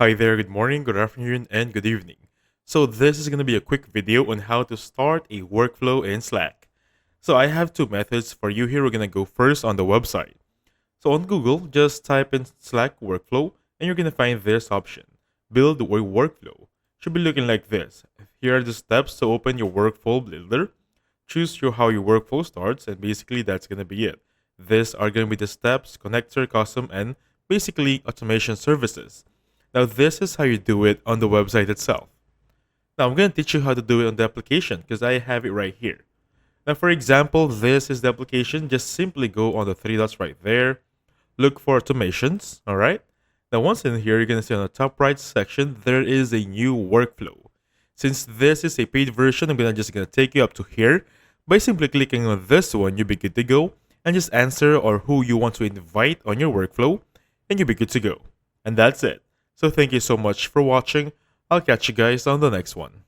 Hi there, good morning, good afternoon, and good evening. So this is going to be a quick video on how to start a workflow in Slack. So I have two methods for you here. We're going to go first on the website. So on Google, just type in Slack workflow and you're going to find this option. Build a workflow. Should be looking like this. Here are the steps to open your workflow builder. Choose how your workflow starts and basically that's going to be it. These are going to be the steps, connector, custom, and basically automation services. Now, this is how you do it on the website itself. Now, I'm going to teach you how to do it on the application because I have it right here. Now, for example, this is the application. Just simply go on the three dots right there. Look for automations, all right? Now, once in here, you're going to see on the top right section, there is a new workflow. Since this is a paid version, I'm just going to take you up to here. By simply clicking on this one, you'll be good to go. And just answer or who you want to invite on your workflow, and you'll be good to go. And that's it. So thank you so much for watching. I'll catch you guys on the next one.